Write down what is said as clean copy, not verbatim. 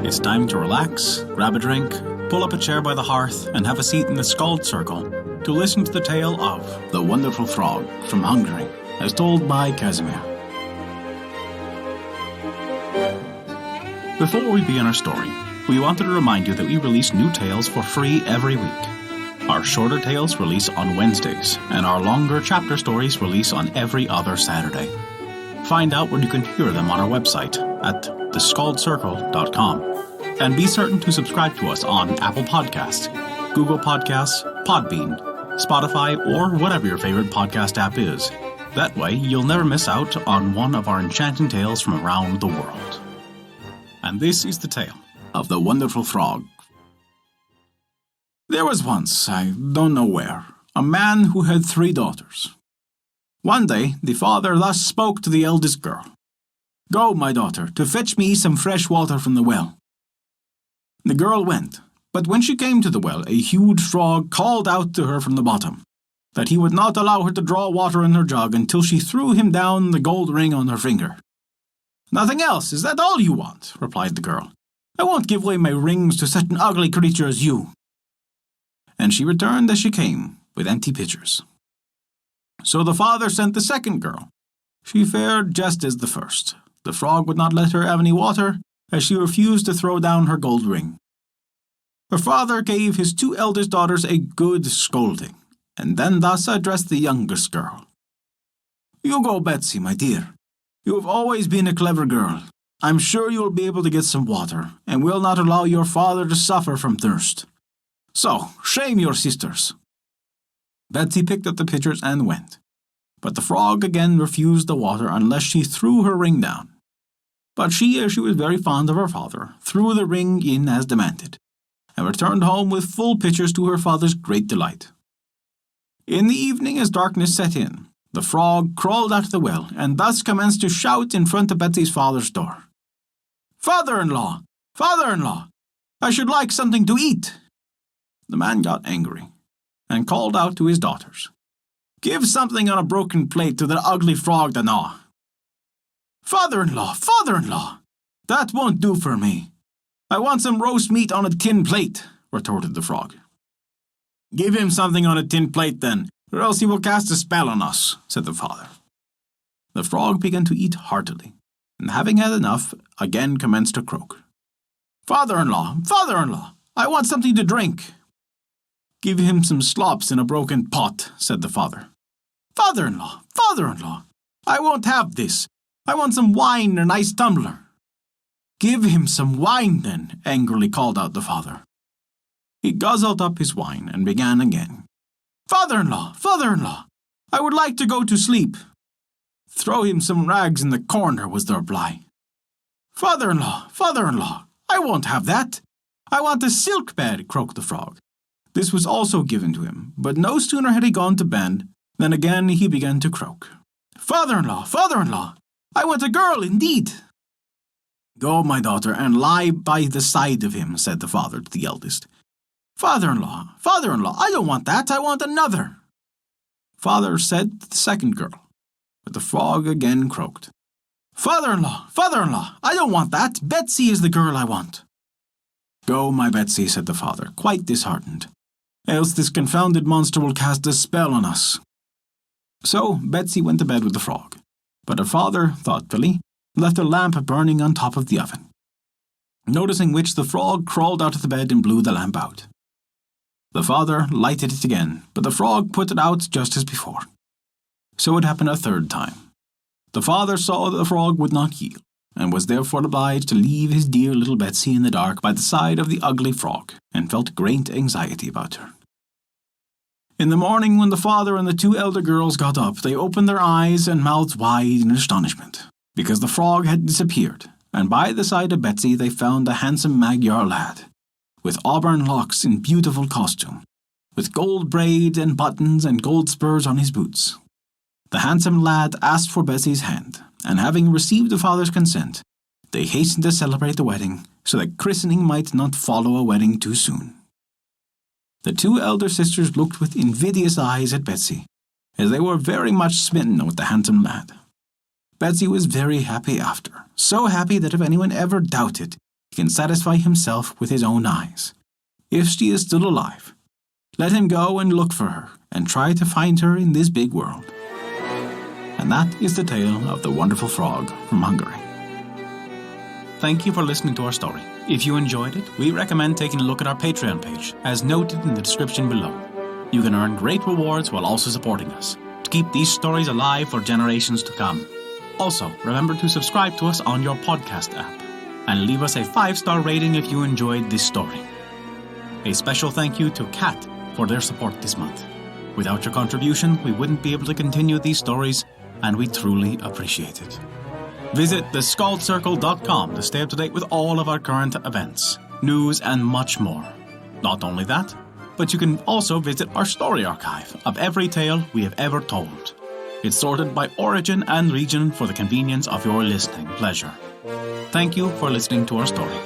It's time to relax, grab a drink, pull up a chair by the hearth, and have a seat in the Skald Circle to listen to the tale of The Wonderful Frog from Hungary, as told by Casimir. Before we begin our story, we wanted to remind you that we release new tales for free every week. Our shorter tales release on Wednesdays, and our longer chapter stories release on every other Saturday. Find out where you can hear them on our website at theskaldcircle.com. And be certain to subscribe to us on Apple Podcasts, Google Podcasts, Podbean, Spotify, or whatever your favorite podcast app is. That way, you'll never miss out on one of our enchanting tales from around the world. And this is the tale of The Wonderful Frog. There was once, I don't know where, a man who had 3 daughters. One day, the father thus spoke to the eldest girl. "Go, my daughter, to fetch me some fresh water from the well." The girl went, but when she came to the well, a huge frog called out to her from the bottom that he would not allow her to draw water in her jug until she threw him down the gold ring on her finger. "Nothing else, is that all you want?" replied the girl. "I won't give away my rings to such an ugly creature as you." And she returned as she came, with empty pitchers. So the father sent the second girl. She fared just as the first. The frog would not let her have any water, as she refused to throw down her gold ring. Her father gave his 2 eldest daughters a good scolding, and then thus addressed the youngest girl. "You go, Betsy, my dear. You have always been a clever girl. I'm sure you will be able to get some water, and will not allow your father to suffer from thirst. So, shame your sisters." Betsy picked up the pitchers and went, but the frog again refused the water unless she threw her ring down. But she, as she was very fond of her father, threw the ring in as demanded, and returned home with full pitchers to her father's great delight. In the evening, as darkness set in, the frog crawled out of the well, and thus commenced to shout in front of Betsy's father's door. "Father-in-law! Father-in-law! I should like something to eat!" The man got angry, and called out to his daughters, "Give something on a broken plate to the ugly frog to gnaw." "Father-in-law! Father-in-law! That won't do for me. I want some roast meat on a tin plate," retorted the frog. "Give him something on a tin plate, then, or else he will cast a spell on us," said the father. The frog began to eat heartily, and having had enough, again commenced to croak. "Father-in-law! Father-in-law! I want something to drink." "Give him some slops in a broken pot," said the father. "Father-in-law! Father-in-law! I won't have this. I want some wine in a nice tumbler." "Give him some wine, then," angrily called out the father. He guzzled up his wine and began again. "Father-in-law! Father-in-law! I would like to go to sleep." "Throw him some rags in the corner," was the reply. "Father-in-law! Father-in-law! I won't have that. I want a silk bed," croaked the frog. This was also given to him, but no sooner had he gone to bed than again he began to croak. "Father-in-law! Father-in-law! I want a girl, indeed." "Go, my daughter, and lie by the side of him," said the father to the eldest. "Father-in-law! Father-in-law! I don't want that. I want another." Father said to the second girl, but the frog again croaked. "Father-in-law! Father-in-law! I don't want that. Betsy is the girl I want." "Go, my Betsy," said the father, quite disheartened, "else this confounded monster will cast a spell on us." So Betsy went to bed with the frog, but her father, thoughtfully, left a lamp burning on top of the oven, noticing which the frog crawled out of the bed and blew the lamp out. The father lighted it again, but the frog put it out just as before. So it happened a third time. The father saw that the frog would not yield, and was therefore obliged to leave his dear little Betsy in the dark by the side of the ugly frog, and felt great anxiety about her. In the morning, when the father and the 2 elder girls got up, they opened their eyes and mouths wide in astonishment, because the frog had disappeared, and by the side of Betsy they found a handsome Magyar lad, with auburn locks in beautiful costume, with gold braid and buttons and gold spurs on his boots. The handsome lad asked for Betsy's hand, and having received the father's consent, they hastened to celebrate the wedding, so that christening might not follow a wedding too soon. The 2 elder sisters looked with invidious eyes at Betsy, as they were very much smitten with the handsome lad. Betsy was very happy after, so happy that if anyone ever doubted He can satisfy himself with his own eyes. If she is still alive, let him go and look for her and try to find her in this big world. And that is the tale of the wonderful frog from Hungary. Thank you for listening to our story. If you enjoyed it, we recommend taking a look at our Patreon page, as noted in the description below. You can earn great rewards while also supporting us, to keep these stories alive for generations to come. Also, remember to subscribe to us on your podcast app, and leave us a 5-star rating if you enjoyed this story. A special thank you to Kat for their support this month. Without your contribution, we wouldn't be able to continue these stories, and we truly appreciate it. Visit theskaldscircle.com to stay up to date with all of our current events, news, and much more. Not only that, but you can also visit our story archive of every tale we have ever told. It's sorted by origin and region for the convenience of your listening pleasure. Thank you for listening to our story.